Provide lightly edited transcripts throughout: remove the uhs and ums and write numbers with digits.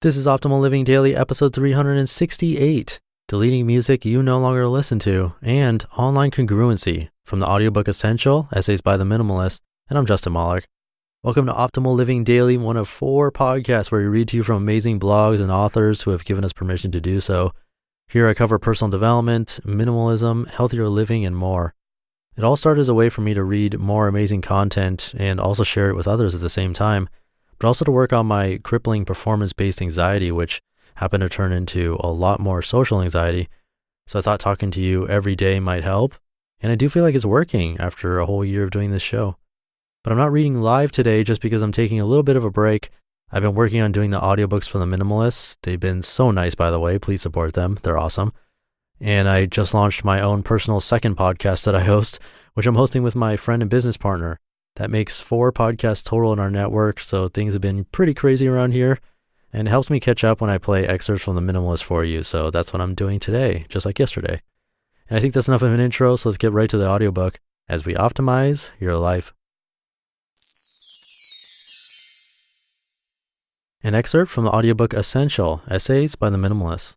This is Optimal Living Daily, episode 368, Deleting Music You No Longer Listen to, and Online Congruency, from the audiobook Essential, Essays by the Minimalists, and I'm Justin Malik. Welcome to Optimal Living Daily, one of 4 podcasts where we read to you from amazing blogs and authors who have given us permission to do so. Here I cover personal development, minimalism, healthier living, and more. It all started as a way for me to read more amazing content and also share it with others at the same time, but also to work on my crippling performance-based anxiety, which happened to turn into a lot more social anxiety. So I thought talking to you every day might help, and I do feel like it's working after a whole year of doing this show. But I'm not reading live today just because I'm taking a little bit of a break. I've been working on doing the audiobooks for the Minimalists. They've been so nice, by the way. Please support them. They're awesome. And I just launched my own personal second podcast that I host, which I'm hosting with my friend and business partner. That makes 4 podcasts total in our network, so things have been pretty crazy around here, and it helps me catch up when I play excerpts from the Minimalist for you, so that's what I'm doing today, just like yesterday. And I think that's enough of an intro, so let's get right to the audiobook as we optimize your life. An excerpt from the audiobook Essential, Essays by the Minimalists.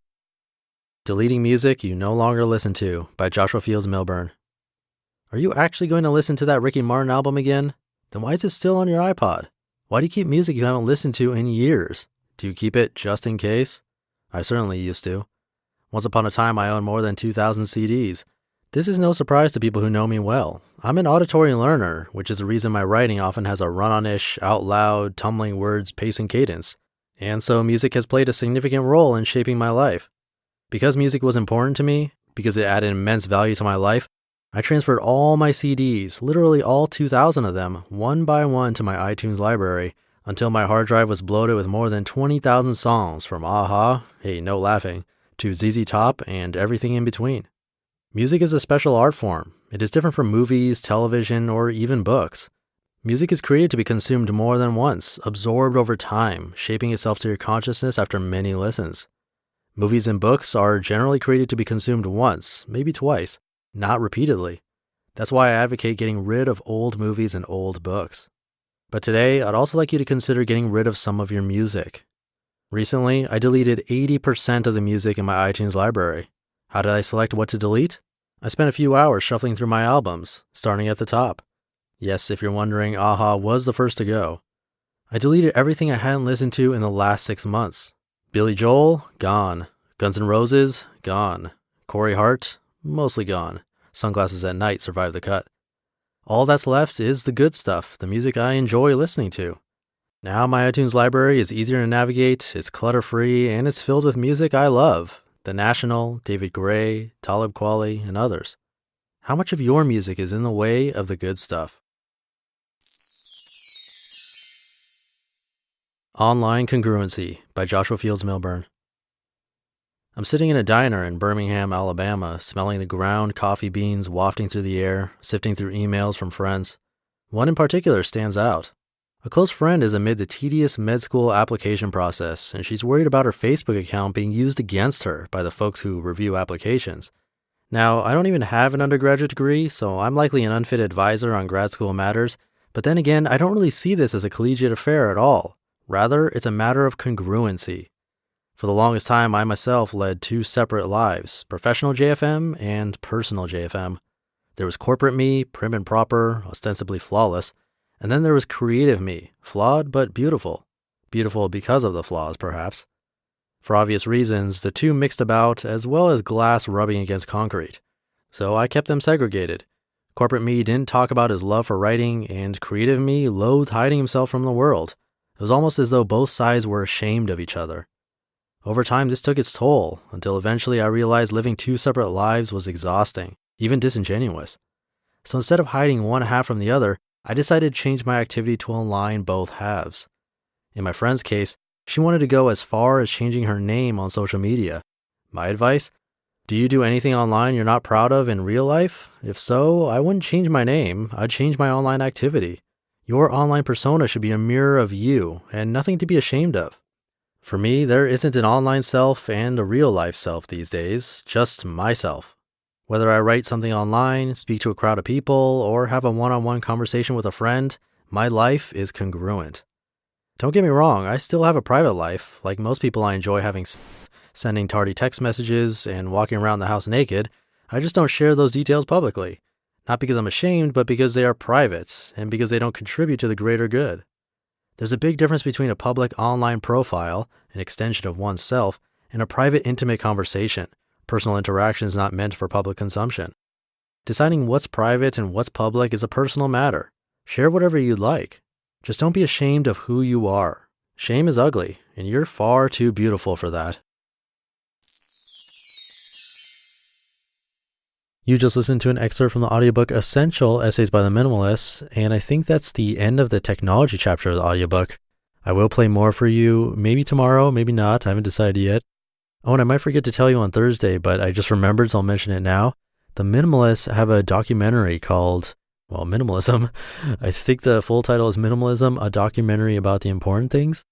Deleting Music You No Longer Listen to by Joshua Fields Millburn. Are you actually going to listen to that Ricky Martin album again? Then why is it still on your iPod? Why do you keep music you haven't listened to in years? Do you keep it just in case? I certainly used to. Once upon a time, I owned more than 2,000 CDs. This is no surprise to people who know me well. I'm an auditory learner, which is the reason my writing often has a run-on-ish, out-loud, tumbling words, pace, and cadence. And so music has played a significant role in shaping my life. Because music was important to me, because it added immense value to my life, I transferred all my CDs, literally all 2,000 of them, one by one to my iTunes library, until my hard drive was bloated with more than 20,000 songs from a-ha, hey, no laughing, to ZZ Top and everything in between. Music is a special art form. It is different from movies, television, or even books. Music is created to be consumed more than once, absorbed over time, shaping itself to your consciousness after many listens. Movies and books are generally created to be consumed once, maybe twice, not repeatedly. That's why I advocate getting rid of old movies and old books. But today, I'd also like you to consider getting rid of some of your music. Recently, I deleted 80% of the music in my iTunes library. How did I select what to delete? I spent a few hours shuffling through my albums, starting at the top. Yes, if you're wondering, a-ha was the first to go. I deleted everything I hadn't listened to in the last 6 months. Billy Joel, gone. Guns N' Roses, gone. Corey Hart, mostly gone. Sunglasses at Night survived the cut. All that's left is the good stuff, the music I enjoy listening to. Now my iTunes library is easier to navigate, it's clutter-free, and it's filled with music I love. The National, David Gray, Talib Kweli, and others. How much of your music is in the way of the good stuff? Online Congruency by Joshua Fields Millburn. I'm sitting in a diner in Birmingham, Alabama, smelling the ground coffee beans wafting through the air, sifting through emails from friends. One in particular stands out. A close friend is amid the tedious med school application process, and she's worried about her Facebook account being used against her by the folks who review applications. Now, I don't even have an undergraduate degree, so I'm likely an unfit advisor on grad school matters, but then again, I don't really see this as a collegiate affair at all. Rather, it's a matter of congruency. For the longest time, I myself led 2 separate lives, professional JFM and personal JFM. There was corporate me, prim and proper, ostensibly flawless, and then there was creative me, flawed but beautiful. Beautiful because of the flaws, perhaps. For obvious reasons, the two mixed about as well as glass rubbing against concrete. So I kept them segregated. Corporate me didn't talk about his love for writing, and creative me loathed hiding himself from the world. It was almost as though both sides were ashamed of each other. Over time, this took its toll, until eventually I realized living 2 separate lives was exhausting, even disingenuous. So instead of hiding one half from the other, I decided to change my activity to align both halves. In my friend's case, she wanted to go as far as changing her name on social media. My advice? Do you do anything online you're not proud of in real life? If so, I wouldn't change my name, I'd change my online activity. Your online persona should be a mirror of you, and nothing to be ashamed of. For me, there isn't an online self and a real-life self these days, just myself. Whether I write something online, speak to a crowd of people, or have a one-on-one conversation with a friend, my life is congruent. Don't get me wrong, I still have a private life. Like most people, I enjoy sending tardy text messages and walking around the house naked. I just don't share those details publicly. Not because I'm ashamed, but because they are private and because they don't contribute to the greater good. There's a big difference between a public online profile, an extension of oneself, and a private, intimate conversation. Personal interaction is not meant for public consumption. Deciding what's private and what's public is a personal matter. Share whatever you'd like. Just don't be ashamed of who you are. Shame is ugly, and you're far too beautiful for that. You just listened to an excerpt from the audiobook Essential, Essays by the Minimalists, and I think that's the end of the technology chapter of the audiobook. I will play more for you, maybe tomorrow, maybe not, I haven't decided yet. Oh, and I might forget to tell you on Thursday, but I just remembered, so I'll mention it now. The Minimalists have a documentary called, Minimalism. I think the full title is Minimalism, a documentary about the important things.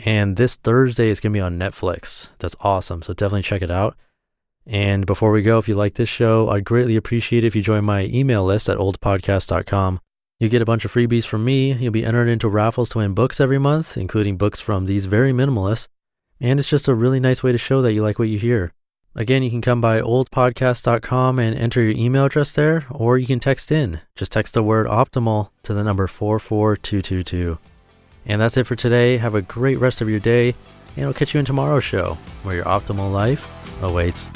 And this Thursday is going to be on Netflix. That's awesome, so definitely check it out. And before we go, if you like this show, I'd greatly appreciate it if you join my email list at oldpodcast.com. You get a bunch of freebies from me. You'll be entered into raffles to win books every month, including books from these very minimalists. And it's just a really nice way to show that you like what you hear. Again, you can come by oldpodcast.com and enter your email address there, or you can text in. Just text the word optimal to the number 44222. And that's it for today. Have a great rest of your day, and I'll catch you in tomorrow's show, where your optimal life awaits.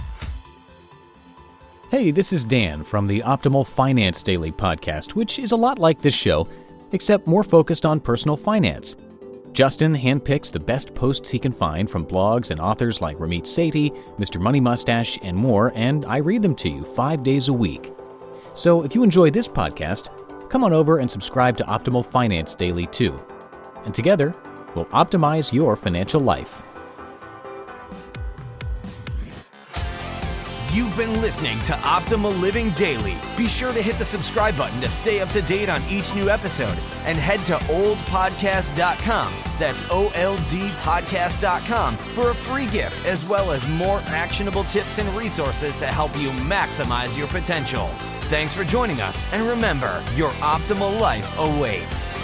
Hey, this is Dan from the Optimal Finance Daily podcast, which is a lot like this show, except more focused on personal finance. Justin handpicks the best posts he can find from blogs and authors like Ramit Sethi, Mr. Money Mustache, and more, and I read them to you 5 days a week. So if you enjoy this podcast, come on over and subscribe to Optimal Finance Daily too. And together, we'll optimize your financial life. You've been listening to Optimal Living Daily. Be sure to hit the subscribe button to stay up to date on each new episode, and head to oldpodcast.com. That's OLDpodcast.com for a free gift, as well as more actionable tips and resources to help you maximize your potential. Thanks for joining us, and remember, your optimal life awaits.